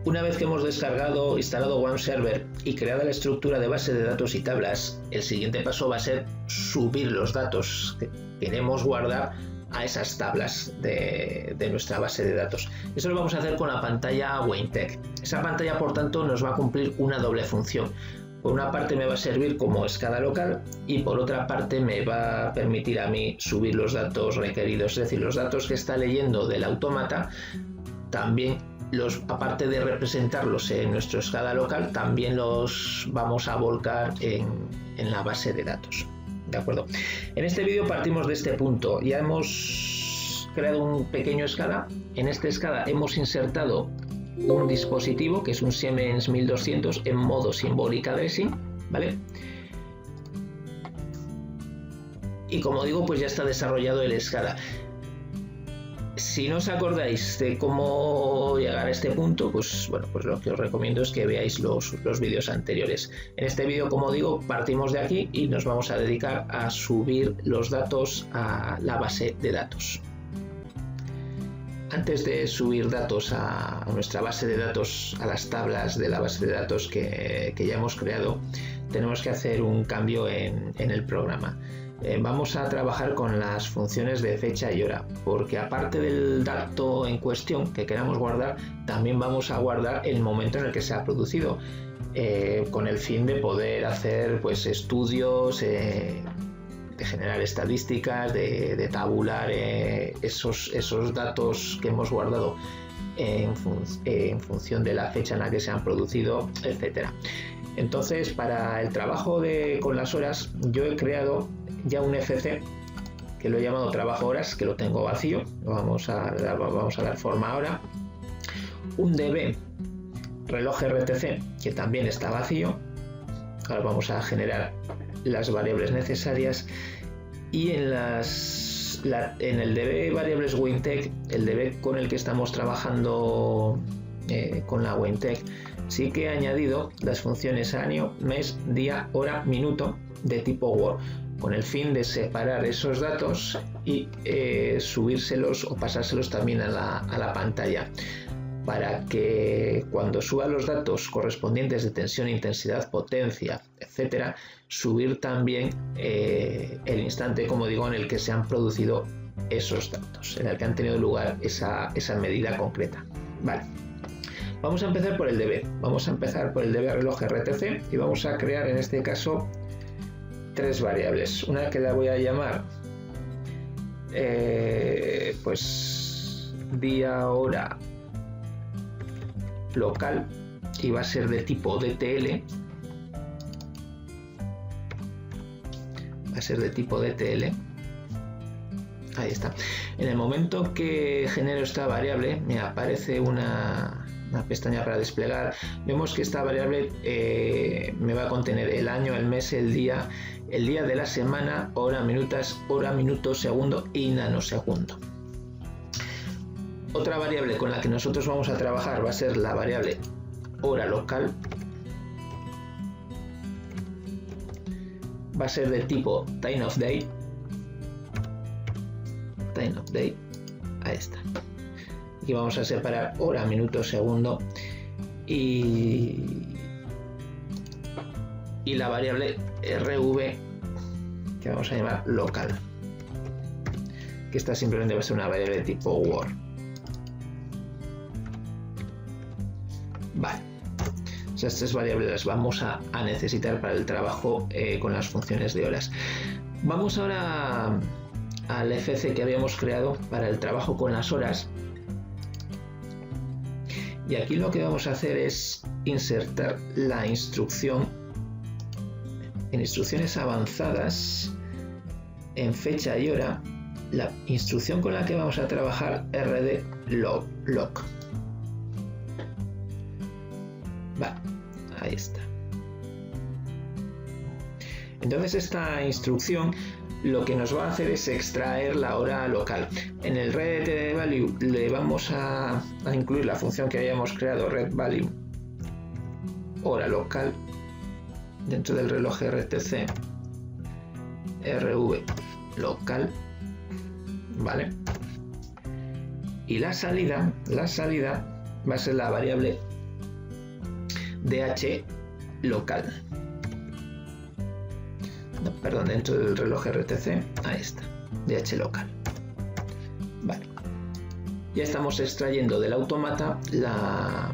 Una vez que hemos descargado, instalado ONE Server y creada la estructura de base de datos y tablas, el siguiente paso va a ser subir los datos que queremos guardar a esas tablas de nuestra base de datos. Eso lo vamos a hacer con la pantalla WayneTech. Esa pantalla, por tanto, nos va a cumplir una doble función. Por una parte me va a servir como escala local y por otra parte me va a permitir a mí subir los datos requeridos, es decir, los datos que está leyendo del autómata, también aparte de representarlos en nuestro escala local, también los vamos a volcar en la base de datos. ¿De acuerdo? En este vídeo partimos de este punto. Ya hemos creado un pequeño SCADA. En este SCADA hemos insertado un dispositivo que es un Siemens 1200 en modo Symbolic Addressing, ¿vale? Y como digo, pues ya está desarrollado el SCADA. Si no os acordáis de cómo llegar a este punto, pues bueno, pues lo que os recomiendo es que veáis los vídeos anteriores. En este vídeo, como digo, partimos de aquí y nos vamos a dedicar a subir los datos a la base de datos. Antes de subir datos a nuestra base de datos, a las tablas de la base de datos que ya hemos creado, tenemos que hacer un cambio en el programa. Vamos a trabajar con las funciones de fecha y hora, porque aparte del dato en cuestión que queramos guardar, también vamos a guardar el momento en el que se ha producido, con el fin de poder hacer pues estudios, de generar estadísticas, de tabular esos datos que hemos guardado en función de la fecha en la que se han producido, etcétera. Entonces, para el trabajo con las horas, yo he creado ya un FC que lo he llamado trabajo horas, que lo tengo vacío, vamos a dar forma ahora. Un DB reloj RTC que también está vacío. Ahora vamos a generar las variables necesarias y en el DB variables WayneTech, el DB con el que estamos trabajando con la WayneTech, sí que he añadido las funciones año, mes, día, hora, minuto de tipo Word, con el fin de separar esos datos y subírselos o pasárselos también a la pantalla, para que cuando suba los datos correspondientes de tensión, intensidad, potencia, etcétera, subir también el instante, como digo, en el que se han producido esos datos, en el que han tenido lugar esa medida concreta. Vale. Vamos a empezar por el DB. Vamos a empezar por el DB reloj RTC y vamos a crear en este caso tres variables. Una que la voy a llamar pues día, hora local y va a ser de tipo DTL. Va a ser de tipo DTL. Ahí está. En el momento que genero esta variable me aparece una pestaña para desplegar. Vemos que esta variable me va a contener el año, el mes, el día de la semana, hora, minuto, segundo y nanosegundo. Otra variable con la que nosotros vamos a trabajar va a ser la variable hora local. Va a ser del tipo time of day. Ahí está. Aquí vamos a separar hora, minuto, segundo y la variable RV que vamos a llamar local, que esta simplemente va a ser una variable de tipo Word. Vale, esas tres variables las vamos a necesitar para el trabajo con las funciones de horas. Vamos ahora al FC que habíamos creado para el trabajo con las horas. Y aquí lo que vamos a hacer es insertar la instrucción en instrucciones avanzadas, en fecha y hora, la instrucción con la que vamos a trabajar rd log. Vale, ahí está. Entonces esta instrucción lo que nos va a hacer es extraer la hora local. En el readValue le vamos a incluir la función que habíamos creado, readValue hora local, dentro del reloj RTC RV local, ¿vale? Y la salida va a ser la variable DH local. No, perdón, dentro del reloj RTC, ahí está, DH local. Vale. Ya estamos extrayendo del autómata la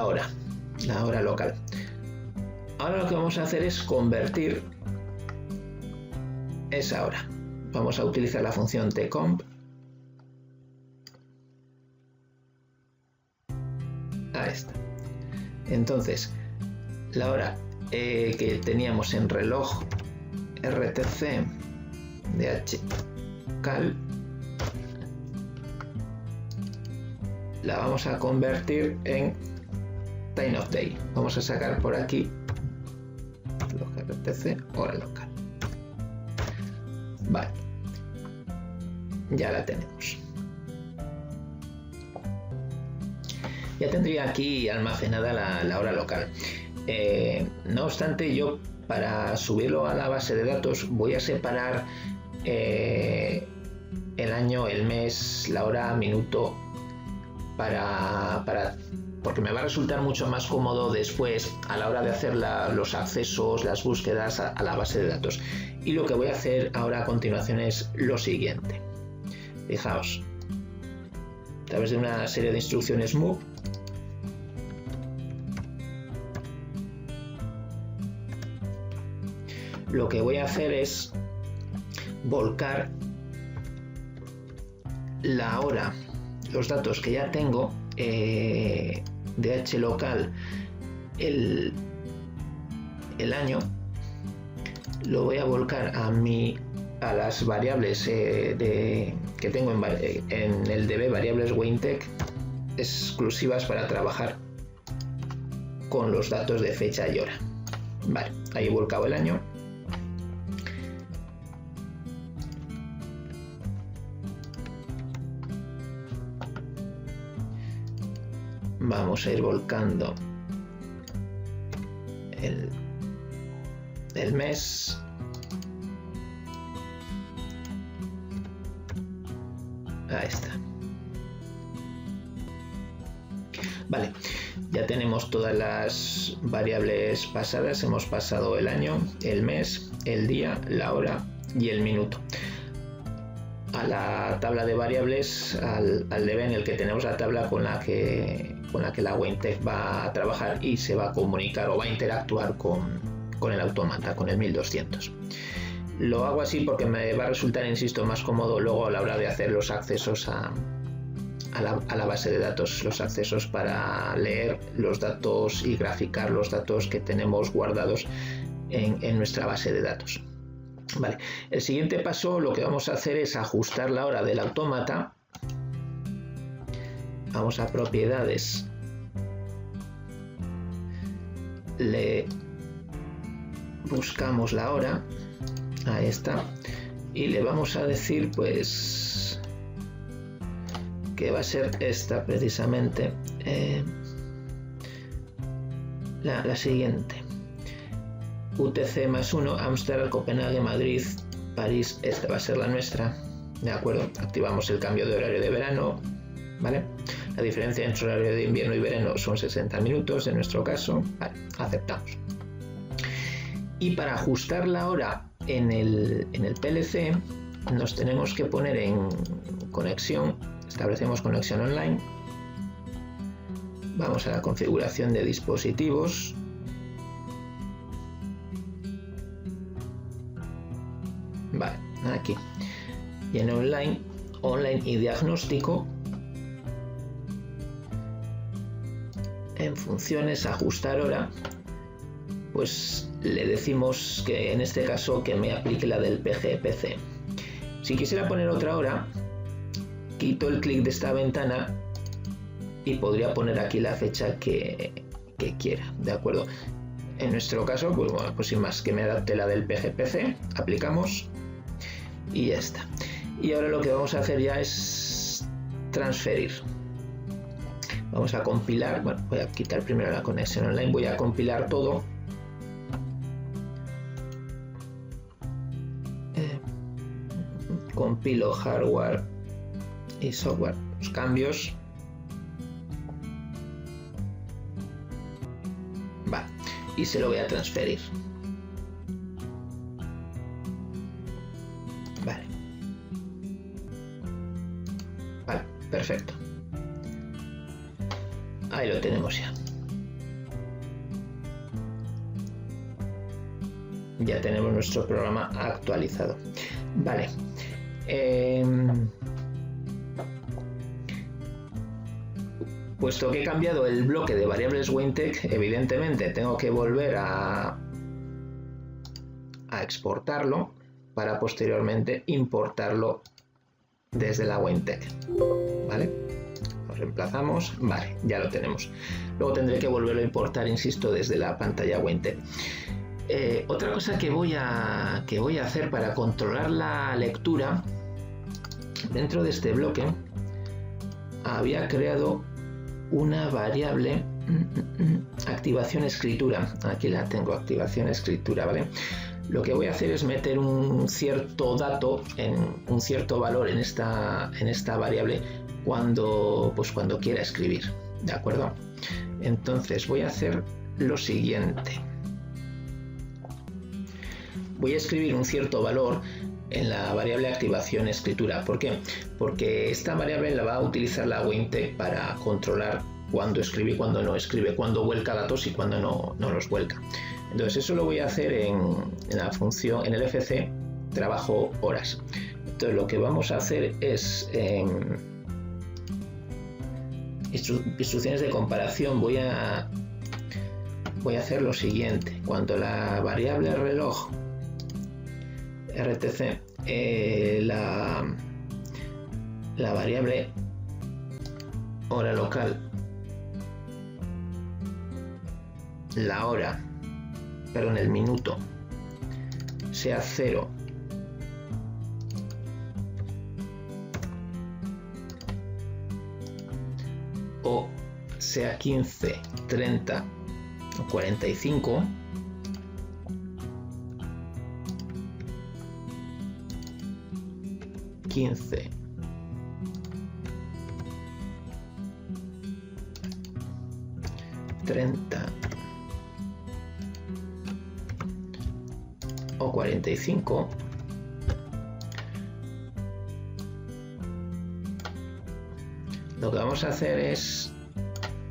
hora local. Ahora lo que vamos a hacer es convertir esa hora. Vamos a utilizar la función tcomp. Ahí está. Entonces, la hora que teníamos en reloj RTC DH cal la vamos a convertir en time of day. Vamos a sacar por aquí reloj RTC hora local. Vale, ya la tenemos. Ya tendría aquí almacenada la hora local. No obstante, yo para subirlo a la base de datos voy a separar el año, el mes, la hora, minuto, porque me va a resultar mucho más cómodo después a la hora de hacer los accesos, las búsquedas a la base de datos. Y lo que voy a hacer ahora a continuación es lo siguiente. Fijaos, a través de una serie de instrucciones move, lo que voy a hacer es volcar la hora, los datos que ya tengo, DH local, el año, lo voy a volcar a las variables que tengo en el DB, variables WinTech, exclusivas para trabajar con los datos de fecha y hora. Vale, ahí he volcado el año. Vamos a ir volcando el mes. Ahí está. Vale, ya tenemos todas las variables pasadas. Hemos pasado el año, el mes, el día, la hora y el minuto. A la tabla de variables, al DB en el que tenemos la tabla con la que la WinTech va a trabajar y se va a comunicar o va a interactuar con el autómata, con el 1200. Lo hago así porque me va a resultar, insisto, más cómodo luego a la hora de hacer los accesos a la base de datos, los accesos para leer los datos y graficar los datos que tenemos guardados en nuestra base de datos. Vale, el siguiente paso lo que vamos a hacer es ajustar la hora del autómata. Vamos a propiedades, le buscamos la hora, ahí está, y le vamos a decir pues que va a ser esta precisamente, la siguiente. UTC más 1, Ámsterdam, Copenhague, Madrid, París, esta va a ser la nuestra, ¿de acuerdo? Activamos el cambio de horario de verano, ¿vale? La diferencia entre horario de invierno y verano son 60 minutos en nuestro caso, vale, aceptamos. Y para ajustar la hora en el PLC nos tenemos que poner en conexión, establecemos conexión online, vamos a la configuración de dispositivos, vale, aquí, y en online y diagnóstico, en funciones, ajustar hora, pues le decimos que en este caso que me aplique la del PGPC. Si quisiera poner otra hora, quito el clic de esta ventana y podría poner aquí la fecha que quiera, ¿de acuerdo? En nuestro caso, pues bueno, pues sin más, que me adapte la del PGPC, aplicamos y ya está. Y ahora lo que vamos a hacer ya es transferir. Vamos a compilar, bueno, voy a quitar primero la conexión online, voy a compilar todo. Compilo hardware y software, los cambios. y se lo voy a transferir. Vale. Vale, perfecto. Ahí lo tenemos ya. Ya tenemos nuestro programa actualizado. Vale. Puesto que he cambiado el bloque de variables WinTech, evidentemente tengo que volver a exportarlo para posteriormente importarlo desde la WinTech. ¿Vale? Lo reemplazamos. Vale, ya lo tenemos. Luego tendré que volverlo a importar, insisto, desde la pantalla WinTech. Otra cosa que voy a hacer para controlar la lectura, dentro de este bloque había creado una variable activación escritura. Aquí la tengo, activación escritura, ¿vale? Lo que voy a hacer es meter un cierto dato, un cierto valor en esta variable cuando quiera escribir, ¿de acuerdo? Entonces voy a hacer lo siguiente. Voy a escribir un cierto valor en la variable activación escritura. ¿Por qué? Porque esta variable la va a utilizar la WinTech para controlar cuándo escribe y cuándo no escribe, cuándo vuelca datos y cuándo no los vuelca. Entonces eso lo voy a hacer en la función, en el FC trabajo horas. Entonces lo que vamos a hacer es instrucciones de comparación. Voy a hacer lo siguiente. Cuando la variable reloj RTC, la variable hora local, la hora, perdón, el minuto, sea 0 o sea 15, 30 o 45, o 45, lo que vamos a hacer es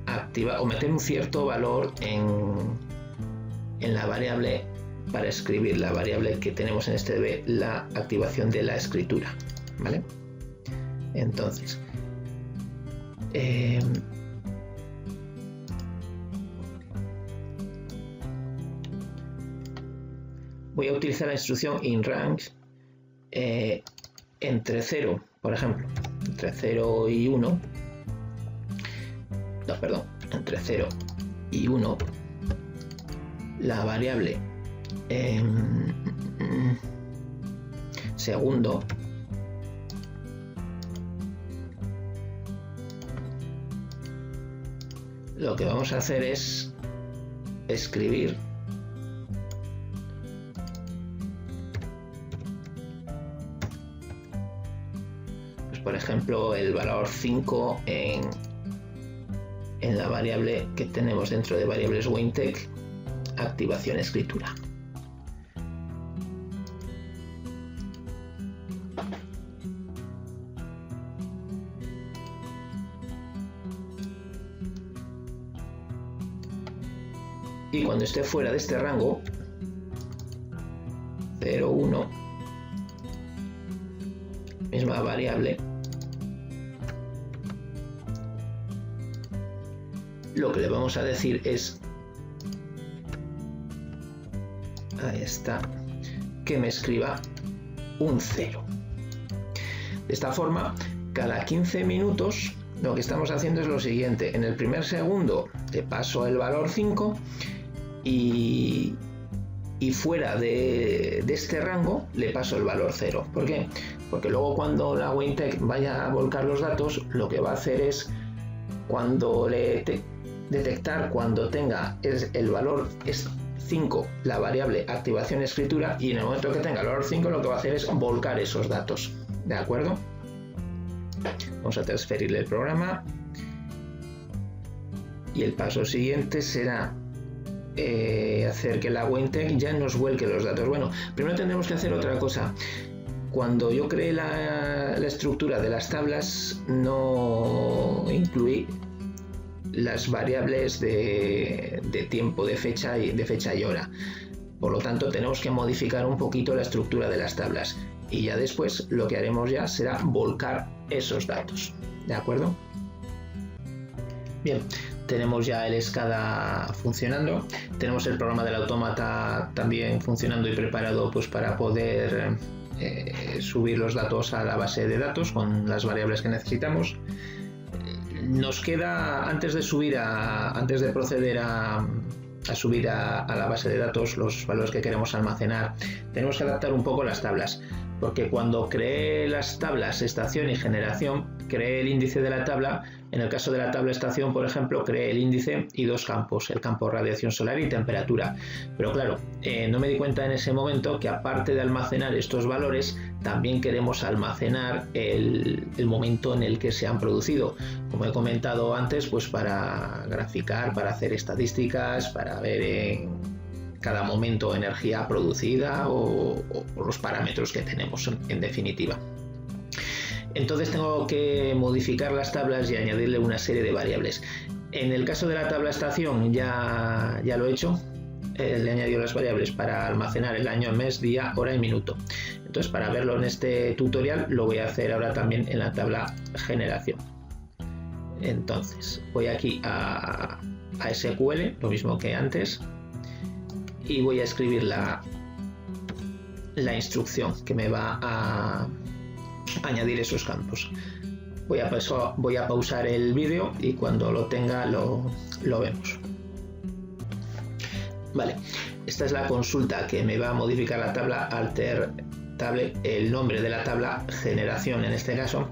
activar o meter un cierto valor en la variable para escribir, la variable que tenemos en este DB, la activación de la escritura, ¿vale? Entonces voy a utilizar la instrucción inRange entre 0, por ejemplo, entre 0 y 1, no, perdón, entre 0 y 1, la variable segundo lo que vamos a hacer es escribir por ejemplo el valor 5 en la variable que tenemos dentro de variables WinTech, activación escritura. Y cuando esté fuera de este rango, 0, 1, misma variable, lo que le vamos a decir es, ahí está, que me escriba un 0. De esta forma, cada 15 minutos lo que estamos haciendo es lo siguiente: en el primer segundo le paso el valor 5 y fuera de este rango le paso el valor 0. ¿Por qué? Porque luego cuando la WinTech vaya a volcar los datos, lo que va a hacer es, cuando detectar cuando tenga el valor es 5, la variable activación escritura, y en el momento que tenga el valor 5 lo que va a hacer es volcar esos datos. ¿De acuerdo? Vamos a transferirle el programa y el paso siguiente será hacer que la Wentech ya nos vuelque los datos. Bueno, primero tendremos que hacer otra cosa. Cuando yo creé la estructura de las tablas, no incluí las variables de tiempo, de fecha y hora. Por lo tanto, tenemos que modificar un poquito la estructura de las tablas. Y ya después lo que haremos ya será volcar esos datos. ¿De acuerdo? Bien, tenemos ya el SCADA funcionando. Tenemos el programa del autómata también funcionando y preparado pues, para poder subir los datos a la base de datos con las variables que necesitamos. Nos queda, antes de proceder a subir a la base de datos los valores que queremos almacenar, tenemos que adaptar un poco las tablas, porque cuando creé las tablas estación y generación, creé el índice de la tabla. En el caso de la tabla estación, por ejemplo, creé el índice y dos campos, el campo radiación solar y temperatura. Pero claro, no me di cuenta en ese momento que aparte de almacenar estos valores, también queremos almacenar el momento en el que se han producido. Como he comentado antes, pues para graficar, para hacer estadísticas, para ver en cada momento energía producida o los parámetros que tenemos en definitiva. Entonces tengo que modificar las tablas y añadirle una serie de variables. En el caso de la tabla estación ya lo he hecho. Le he añadido las variables para almacenar el año, mes, día, hora y minuto. Entonces, para verlo en este tutorial lo voy a hacer ahora también en la tabla generación. Entonces voy aquí a SQL, lo mismo que antes, y voy a escribir la instrucción que me va a añadir esos campos. Voy a pausar el vídeo y cuando lo tenga lo vemos. Vale, esta es la consulta que me va a modificar la tabla alter table, el nombre de la tabla generación en este caso,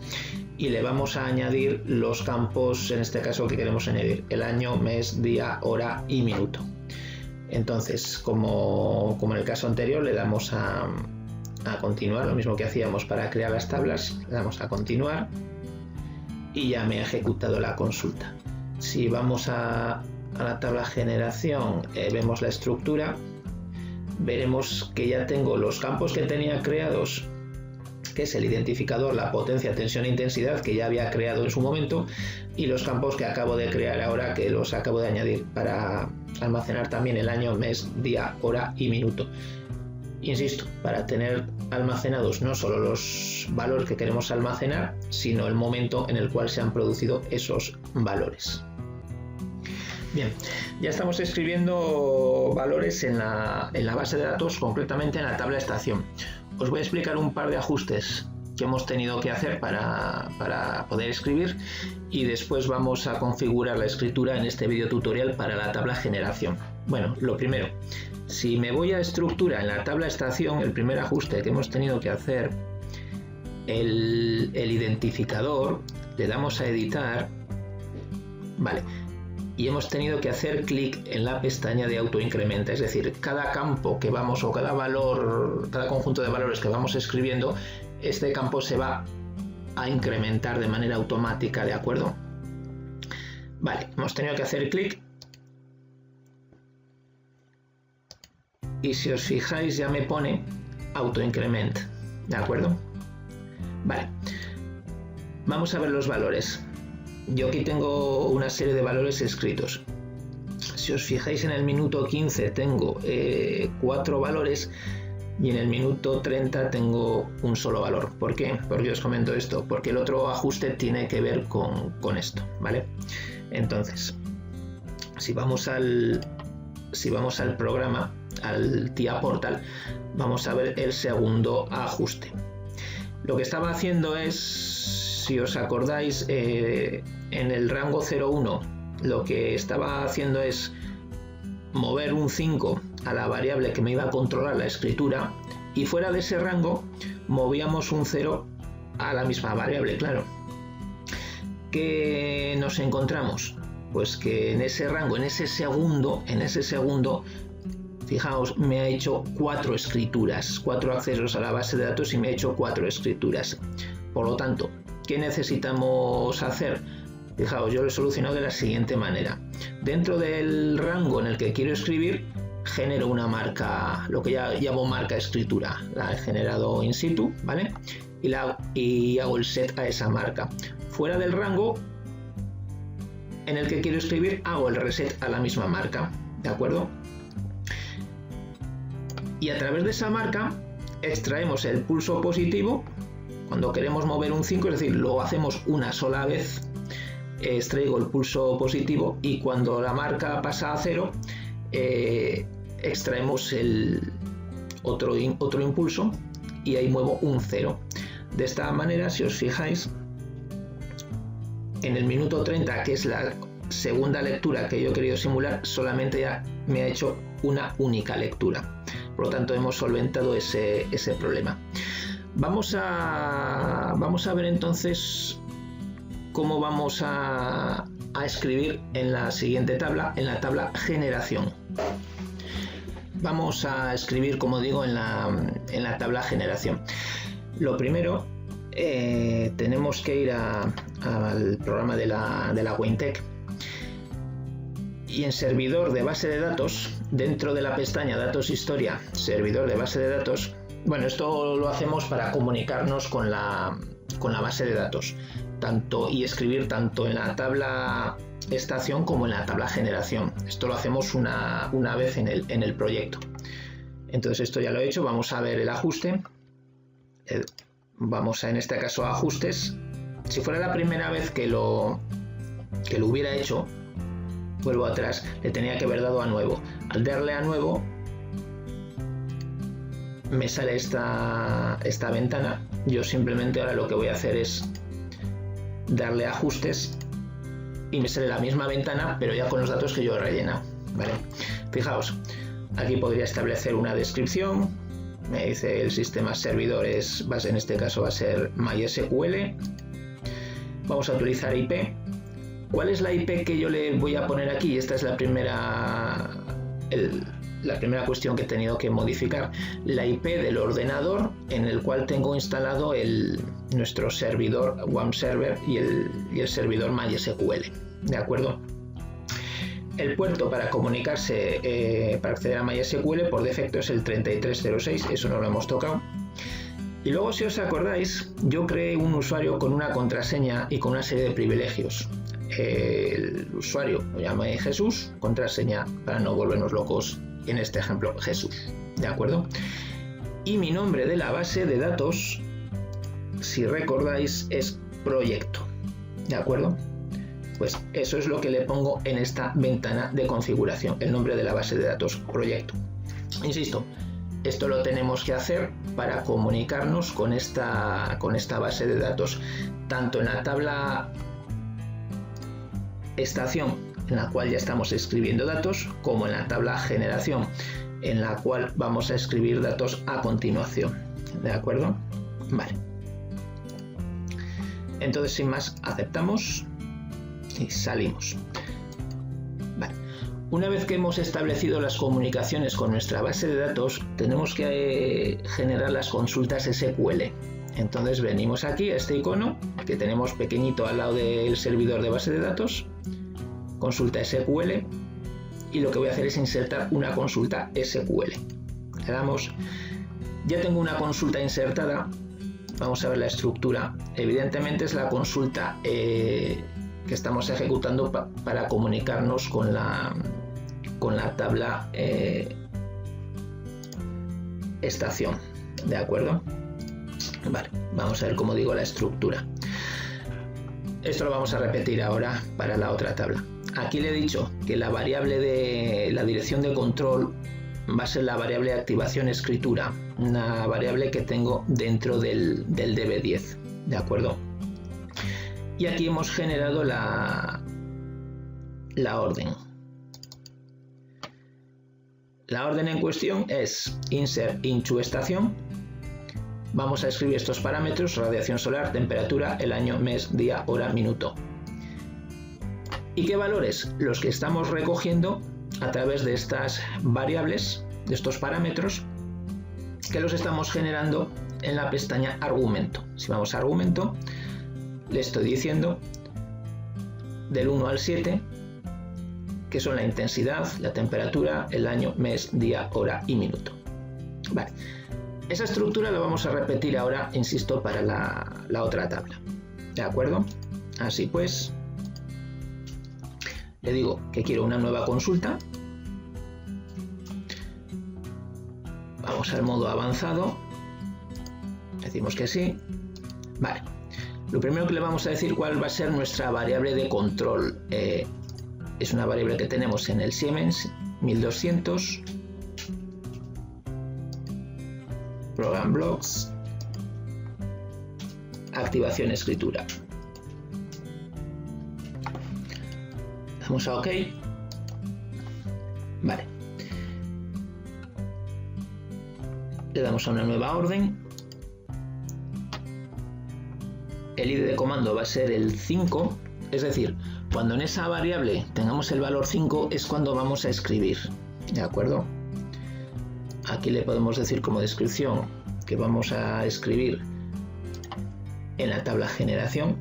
y le vamos a añadir los campos en este caso que queremos añadir: el año, mes, día, hora y minuto. Entonces, como en el caso anterior, le damos a continuar, lo mismo que hacíamos para crear las tablas, le damos a continuar y ya me ha ejecutado la consulta. Si vamos a la tabla generación, vemos la estructura, veremos que ya tengo los campos que tenía creados, que es el identificador, la potencia, tensión e intensidad que ya había creado en su momento, y los campos que acabo de crear ahora, que los acabo de añadir para almacenar también el año, mes, día, hora y minuto. Insisto, para tener almacenados no solo los valores que queremos almacenar, sino el momento en el cual se han producido esos valores. Bien, ya estamos escribiendo valores en la base de datos, concretamente en la tabla estación. Os voy a explicar un par de ajustes que hemos tenido que hacer para poder escribir, y después vamos a configurar la escritura en este video tutorial para la tabla generación. Bueno, lo primero, si me voy a estructura en la tabla estación, el primer ajuste que hemos tenido que hacer, el identificador, le damos a editar, vale, y hemos tenido que hacer clic en la pestaña de autoincrementa, es decir, cada campo que vamos, o cada valor, cada conjunto de valores que vamos escribiendo, este campo se va a incrementar de manera automática, ¿de acuerdo? Vale, hemos tenido que hacer clic y si os fijáis ya me pone autoincrement, ¿de acuerdo? Vale, vamos a ver los valores. Yo aquí tengo una serie de valores escritos. Si os fijáis, en el minuto 15 tengo 4 valores y en el minuto 30 tengo un solo valor. ¿Por qué? Porque os comento esto, porque el otro ajuste tiene que ver con esto, ¿vale? Entonces, si vamos al programa, al TIA Portal, vamos a ver el segundo ajuste. Lo que estaba haciendo es, si os acordáis, en el rango 0,1 lo que estaba haciendo es mover un 5 a la variable que me iba a controlar la escritura, y fuera de ese rango movíamos un 0 a la misma variable, claro. ¿Qué nos encontramos? Pues que en ese rango, en ese segundo, fijaos, me ha hecho 4 escrituras, 4 accesos a la base de datos y me ha hecho 4 escrituras. Por lo tanto, ¿qué necesitamos hacer? Fijaos, yo lo he solucionado de la siguiente manera. Dentro del rango en el que quiero escribir, genero una marca, lo que ya llamo marca escritura. La he generado in situ, ¿vale? Y hago el set a esa marca. Fuera del rango en el que quiero escribir, hago el reset a la misma marca, ¿de acuerdo? Y a través de esa marca extraemos el pulso positivo. Cuando queremos mover un 5, es decir, lo hacemos una sola vez, extraigo el pulso positivo, y cuando la marca pasa a 0, extraemos el otro impulso y ahí muevo un 0. De esta manera, si os fijáis, en el minuto 30, que es la segunda lectura que yo he querido simular, solamente ya me ha hecho una única lectura. Por lo tanto, hemos solventado ese problema. Vamos a ver entonces cómo vamos a escribir en la siguiente tabla, en la tabla generación. Vamos a escribir, como digo, en la tabla generación. Lo primero, tenemos que ir al programa de la WinTech, y en servidor de base de datos, dentro de la pestaña datos historia, servidor de base de datos. Bueno, esto lo hacemos para comunicarnos con la base de datos, y escribir tanto en la tabla estación como en la tabla generación. Esto lo hacemos una vez en el proyecto. Entonces esto ya lo he hecho. Vamos a ver el ajuste. Vamos en este caso a ajustes. Si fuera la primera vez que lo hubiera hecho, vuelvo atrás, le tenía que haber dado a nuevo. Al darle a nuevo, me sale esta ventana. Yo simplemente ahora lo que voy a hacer es darle a ajustes y me sale la misma ventana, pero ya con los datos que yo he rellenado, ¿vale? Fijaos, aquí podría establecer una descripción. Me dice el sistema servidor en este caso va a ser MySQL. Vamos a utilizar IP. ¿Cuál es la IP que yo le voy a poner aquí? Esta es la primera cuestión que he tenido que modificar. La IP del ordenador en el cual tengo instalado nuestro servidor WAMP Server y el servidor MySQL, ¿de acuerdo? El puerto para comunicarse, para acceder a MySQL, por defecto es el 3306, eso no lo hemos tocado. Y luego, si os acordáis, yo creé un usuario con una contraseña y con una serie de privilegios. El usuario lo llamé Jesús, contraseña, para no volvernos locos, en este ejemplo Jesús, ¿de acuerdo? Y mi nombre de la base de datos, si recordáis, es proyecto, ¿de acuerdo? Pues eso es lo que le pongo en esta ventana de configuración, el nombre de la base de datos, proyecto. Insisto, esto lo tenemos que hacer para comunicarnos con esta base de datos, tanto en la tabla estación, en la cual ya estamos escribiendo datos, como en la tabla generación, en la cual vamos a escribir datos a continuación, ¿de acuerdo? Vale. Entonces, sin más, aceptamos y salimos. Vale. Una vez que hemos establecido las comunicaciones con nuestra base de datos, tenemos que generar las consultas SQL. Entonces venimos aquí a este icono que tenemos pequeñito al lado del servidor de base de datos, consulta SQL, y lo que voy a hacer es insertar una consulta SQL. Le damos, ya tengo una consulta insertada. Vamos a ver la estructura. Evidentemente es la consulta que estamos ejecutando para comunicarnos con la tabla estación, ¿de acuerdo? Vale, vamos a ver, como digo, la estructura. Esto lo vamos a repetir ahora para la otra tabla. Aquí le he dicho que la variable de la dirección de control va a ser la variable de activación escritura, una variable que tengo dentro del DB10, ¿de acuerdo? Y aquí hemos generado la orden. La orden en cuestión es insert into estación. Vamos a escribir estos parámetros: radiación solar, temperatura, el año, mes, día, hora, minuto. ¿Y qué valores? Los que estamos recogiendo a través de estas variables, de estos parámetros, que los estamos generando en la pestaña argumento. Si vamos a argumento, le estoy diciendo del 1 al 7, que son la intensidad, la temperatura, el año, mes, día, hora y minuto. Vale. Esa estructura la vamos a repetir ahora, insisto, para la otra tabla. ¿De acuerdo? Así pues, le digo que quiero una nueva consulta. Vamos al modo avanzado. Decimos que sí. Vale. Lo primero que le vamos a decir cuál va a ser nuestra variable de control. Es una variable que tenemos en el Siemens 1200. Program Blocks. Activación escritura. Damos a OK. Vale. Le damos a una nueva orden. El ID de comando va a ser el 5, es decir, cuando en esa variable tengamos el valor 5 es cuando vamos a escribir, ¿de acuerdo? Aquí le podemos decir como descripción que vamos a escribir en la tabla generación.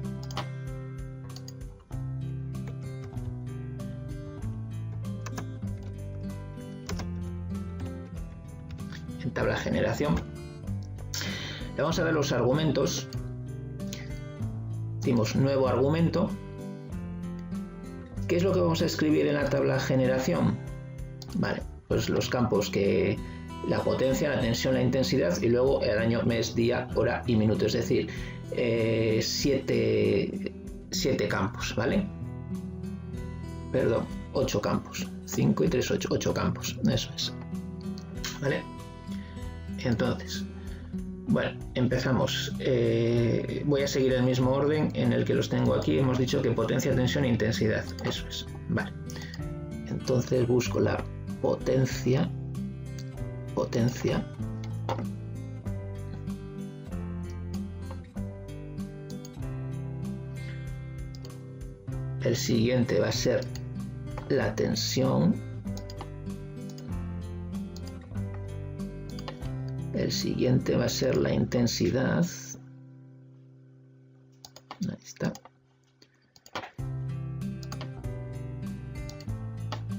En tabla generación. Le vamos a dar los argumentos. Decimos nuevo argumento. ¿Qué es lo que vamos a escribir en la tabla generación? Vale, pues los campos que la potencia, la tensión, la intensidad y luego el año, mes, día, hora y minuto, es decir, 7 campos, ¿vale? Perdón, 8 campos, 5 y 3, 8 campos, eso es, ¿vale? Entonces, bueno, empezamos. Voy a seguir el mismo orden en el que los tengo aquí. Hemos dicho que potencia, tensión e intensidad. Eso es. Vale. Entonces busco la potencia. El siguiente va a ser la tensión. El siguiente va a ser la intensidad. Ahí está.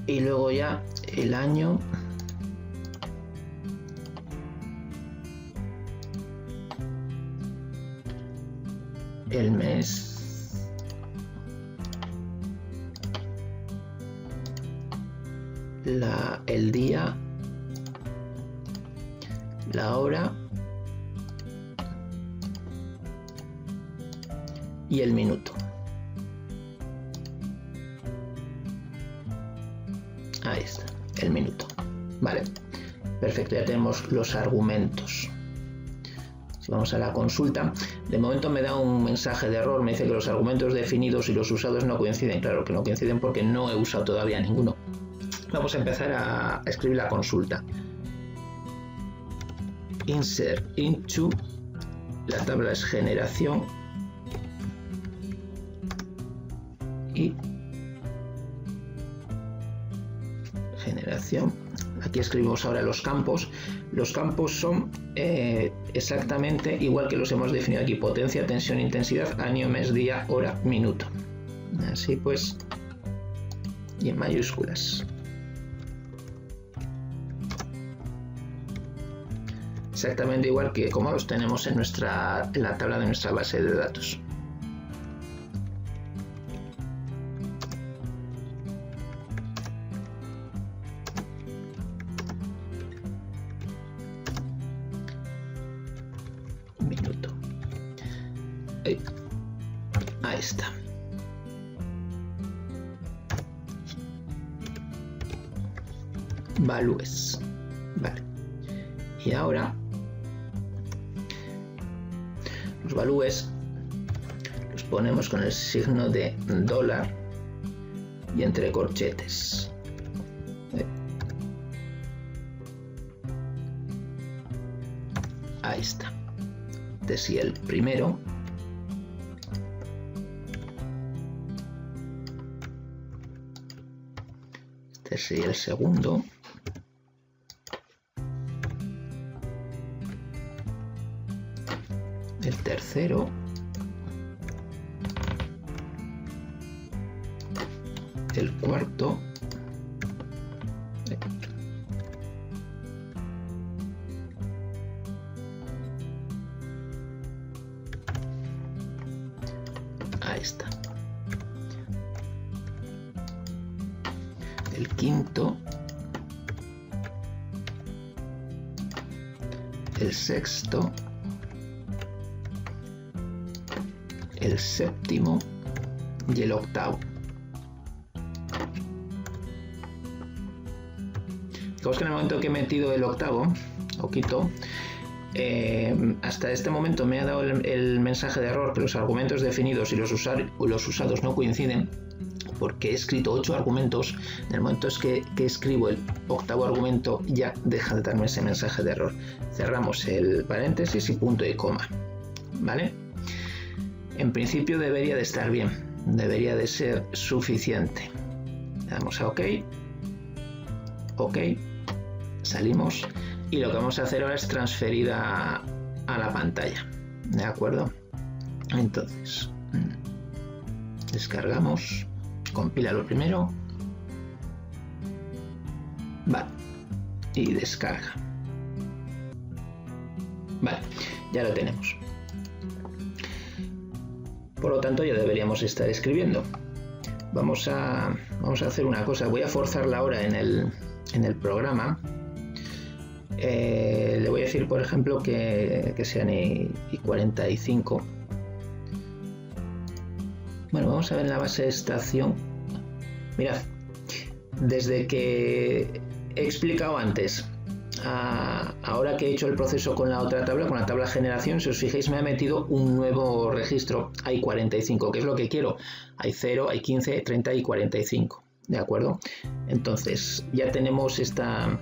Y luego ya el año. El mes. El día. La hora y el minuto. Ahí está, el minuto. Vale, perfecto, ya tenemos los argumentos. Si vamos a la consulta, de momento me da un mensaje de error, me dice que los argumentos definidos y los usados no coinciden. Claro que no coinciden porque no he usado todavía ninguno. Vamos a empezar a escribir la consulta. Insert into, la tabla es generación y generación. Aquí escribimos ahora los campos. Los campos son exactamente igual que los hemos definido aquí: potencia, tensión, intensidad, año, mes, día, hora, minuto. Así pues, y en mayúsculas. Exactamente igual que como los tenemos en la tabla de nuestra base de datos. Minuto. Ahí está. Values. Vale. Y ahora los valúes los ponemos con el signo de dólar y entre corchetes. Ahí está. Este sí, el primero. Este sí, el segundo. El tercero. el cuarto. Ahí está. El quinto. El sexto. El séptimo y el octavo. Fijaos que en el momento que he metido el octavo, o quito, hasta este momento me ha dado el mensaje de error que los argumentos definidos y los usados no coinciden, porque he escrito 8 argumentos. En el momento que escribo el octavo argumento ya deja de darme ese mensaje de error. Cerramos el paréntesis y punto y coma, ¿vale? En principio debería de estar bien, debería de ser suficiente. Le damos a OK, OK, salimos y lo que vamos a hacer ahora es transferir a la pantalla, ¿de acuerdo? Entonces, descargamos, compílalo primero, vale, y descarga. Vale, ya lo tenemos. Por lo tanto, ya deberíamos estar escribiendo. Vamos a hacer una cosa. Voy a forzar la hora en el programa. Le voy a decir, por ejemplo, que sean y 45. Bueno, vamos a ver en la base de estación. Mirad, desde que he explicado antes, ahora que he hecho el proceso con la otra tabla, con la tabla generación, si os fijáis me ha metido un nuevo registro, hay 45, que es lo que quiero. Hay 0, hay 15, 30 y 45, ¿de acuerdo? Entonces ya tenemos esta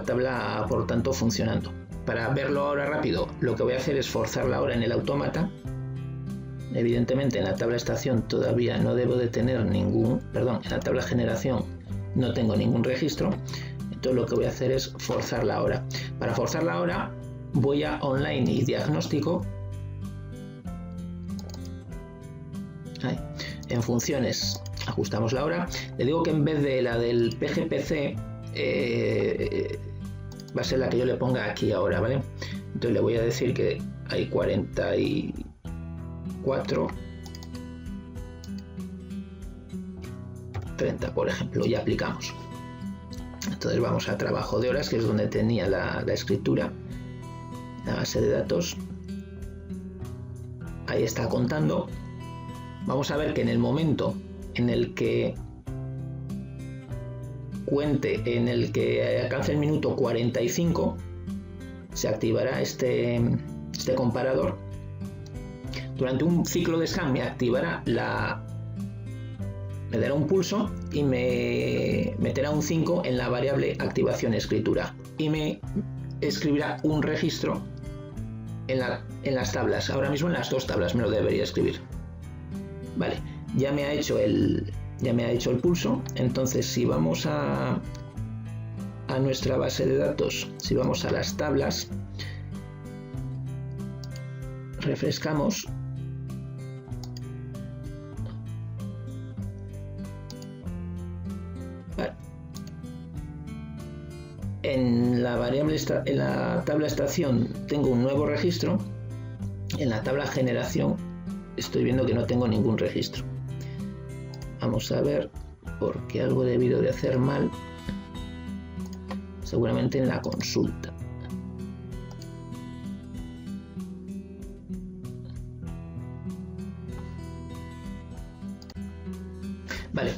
tabla, por tanto, funcionando. Para verlo ahora rápido, lo que voy a hacer es forzar la hora en el autómata. Evidentemente en la tabla estación todavía no debo de tener en la tabla generación no tengo ningún registro. Entonces lo que voy a hacer es forzar la hora. Para forzar la hora voy a online y diagnóstico. Ahí. En funciones ajustamos la hora. Le digo que en vez de la del PGPC va a ser la que yo le ponga aquí ahora, ¿vale? Entonces le voy a decir que hay 44, 30, por ejemplo, y aplicamos. Entonces vamos a trabajo de horas, que es donde tenía la escritura, la base de datos. Ahí está contando. Vamos a ver que en el momento en el que cuente, en el que alcance el minuto 45, se activará este comparador. Durante un ciclo de scan me activará me dará un pulso y me meterá un 5 en la variable activación escritura y me escribirá un registro en las tablas. Ahora mismo en las dos tablas me lo debería escribir. Vale, ya me ha hecho el pulso. Entonces, si vamos a nuestra base de datos, si vamos a las tablas, refrescamos. Vale. En la tabla estación tengo un nuevo registro. En la tabla generación estoy viendo que no tengo ningún registro. Vamos a ver, porque algo he debido de hacer mal. Seguramente en la consulta. Vale,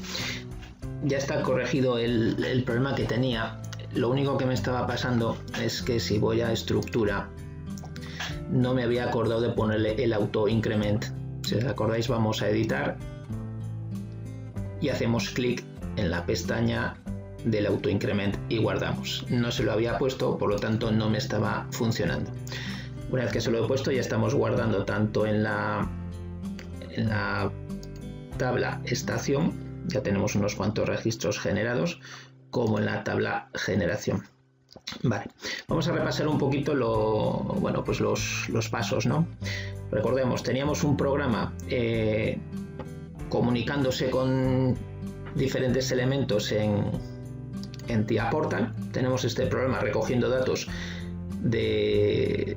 ya está corregido el problema que tenía. Lo único que me estaba pasando es que si voy a estructura, no me había acordado de ponerle el auto increment. Si os acordáis, vamos a editar y hacemos clic en la pestaña del auto increment y guardamos. No se lo había puesto, por lo tanto no me estaba funcionando. Una vez que se lo he puesto, ya estamos guardando tanto en la tabla estación, ya tenemos unos cuantos registros generados, como en la tabla generación. Vale, vamos a repasar un poquito los pasos, ¿no? Recordemos, teníamos un programa comunicándose con diferentes elementos en TIA Portal. Tenemos este programa recogiendo datos de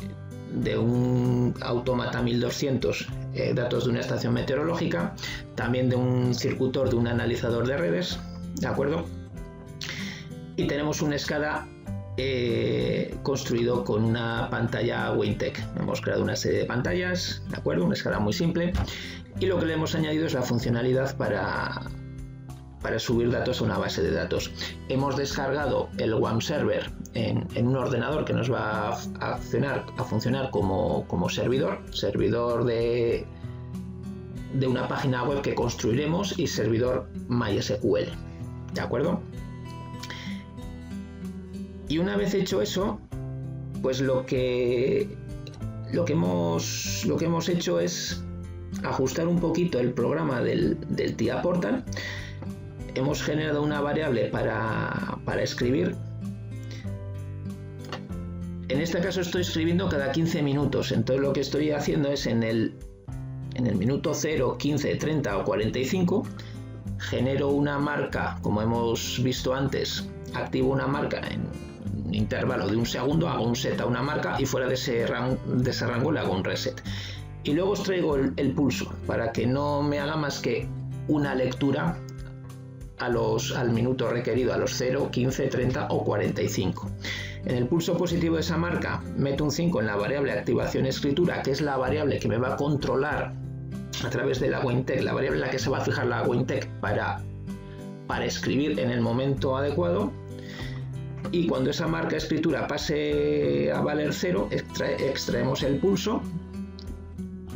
un Automata 1200, datos de una estación meteorológica, también de un circuitor de un analizador de redes, ¿de acuerdo? Y tenemos un SCADA construido con una pantalla WinTech. Hemos creado una serie de pantallas, ¿de acuerdo? Un SCADA muy simple, y lo que le hemos añadido es la funcionalidad para subir datos a una base de datos. Hemos descargado el WAM Server en un ordenador que nos va a funcionar como servidor de una página web que construiremos, y servidor MySQL, ¿de acuerdo? Y una vez hecho eso, pues lo que hemos hecho es ajustar un poquito el programa del TIA Portal. Hemos generado una variable para escribir. En este caso estoy escribiendo cada 15 minutos, entonces lo que estoy haciendo es en el minuto 0, 15, 30 o 45, genero una marca, como hemos visto antes, activo una marca en un intervalo de un segundo, hago un set a una marca, y fuera de ese rango le hago un reset. Y luego extraigo el pulso para que no me haga más que una lectura al minuto requerido, a los 0, 15, 30 o 45. En el pulso positivo de esa marca meto un 5 en la variable activación escritura, que es la variable que me va a controlar a través de la WinTech, la variable en la que se va a fijar la WinTech para escribir en el momento adecuado. Y cuando esa marca escritura pase a valer 0, extraemos el pulso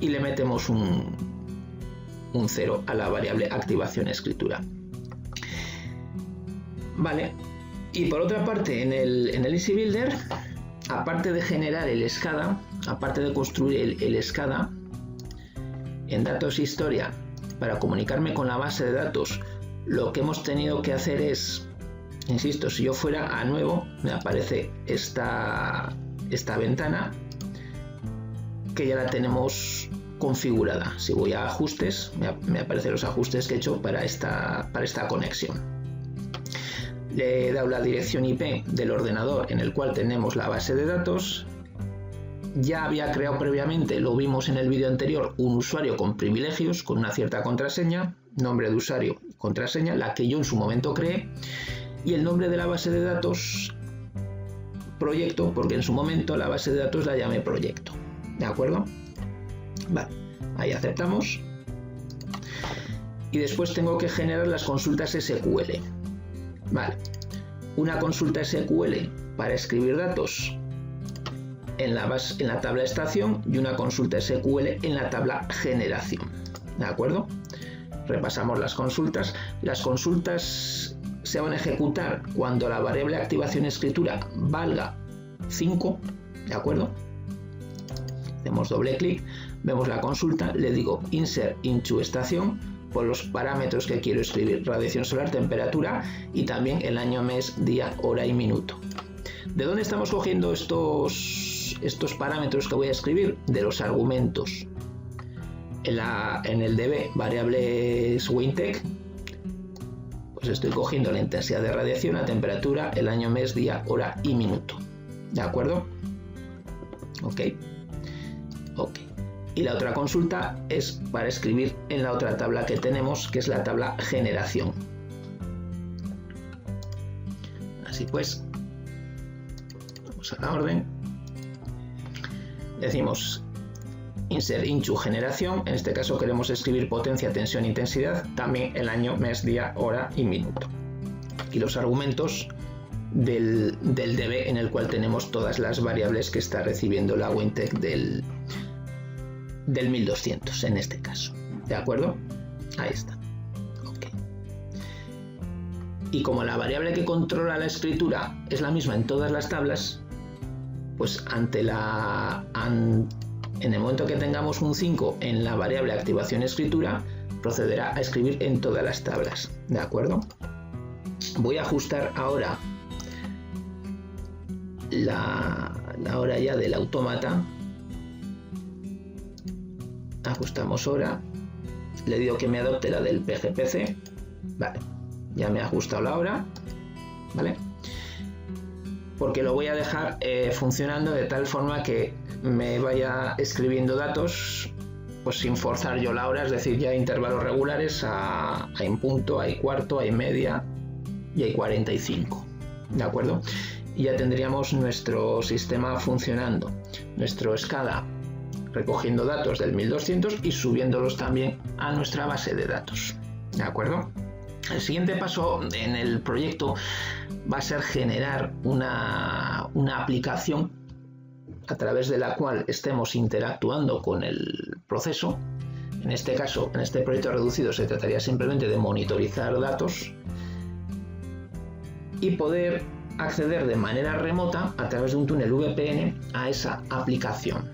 y le metemos un 0 a la variable activación escritura. Vale, y por otra parte, en el Easy Builder, aparte de generar el SCADA, aparte de construir el SCADA en datos historia para comunicarme con la base de datos, lo que hemos tenido que hacer es, insisto, si yo fuera a nuevo, me aparece esta ventana que ya la tenemos configurada. Si voy a ajustes, me aparecen los ajustes que he hecho para esta conexión. Le he dado la dirección IP del ordenador en el cual tenemos la base de datos. Ya había creado previamente, lo vimos en el vídeo anterior, un usuario con privilegios, con una cierta contraseña, nombre de usuario, contraseña, la que yo en su momento creé, y el nombre de la base de datos, proyecto, porque en su momento la base de datos la llamé proyecto, ¿de acuerdo? Vale, ahí aceptamos. Y después tengo que generar las consultas SQL. Vale, una consulta SQL para escribir datos en la tabla estación, y una consulta SQL en la tabla generación, ¿de acuerdo? Repasamos las consultas. Las consultas se van a ejecutar cuando la variable activación escritura valga 5, ¿de acuerdo? Hacemos doble clic, vemos la consulta, le digo insert into estación por los parámetros que quiero escribir: radiación solar, temperatura y también el año, mes, día, hora y minuto. ¿De dónde estamos cogiendo estos parámetros que voy a escribir? De los argumentos. En el DB variables WinTech, pues estoy cogiendo la intensidad de radiación, la temperatura, el año, mes, día, hora y minuto. ¿De acuerdo? Ok. Y la otra consulta es para escribir en la otra tabla que tenemos, que es la tabla generación. Así pues, vamos a la orden. Decimos insert into generación. En este caso queremos escribir potencia, tensión, intensidad, también el año, mes, día, hora y minuto. Y los argumentos del DB, en el cual tenemos todas las variables que está recibiendo la WinTech del 1200 en este caso, ¿de acuerdo? Ahí está. Ok. Y como la variable que controla la escritura es la misma en todas las tablas, pues en el momento que tengamos un 5 en la variable activación escritura, procederá a escribir en todas las tablas, ¿de acuerdo? Voy a ajustar ahora la hora ya del autómata. Ajustamos hora Le digo que me adopte la del PGPC. Vale, ya me ha ajustado la hora, ¿vale? Porque lo voy a dejar funcionando de tal forma que me vaya escribiendo datos pues sin forzar yo la hora, es decir, ya intervalos regulares a en punto, hay cuarto, hay media y hay 45, ¿de acuerdo? Y ya tendríamos nuestro sistema funcionando, nuestro SCADA recogiendo datos del 1200 y subiéndolos también a nuestra base de datos, ¿de acuerdo? El siguiente paso en el proyecto va a ser generar una aplicación a través de la cual estemos interactuando con el proceso. En este caso, en este proyecto reducido, se trataría simplemente de monitorizar datos y poder acceder de manera remota a través de un túnel VPN a esa aplicación.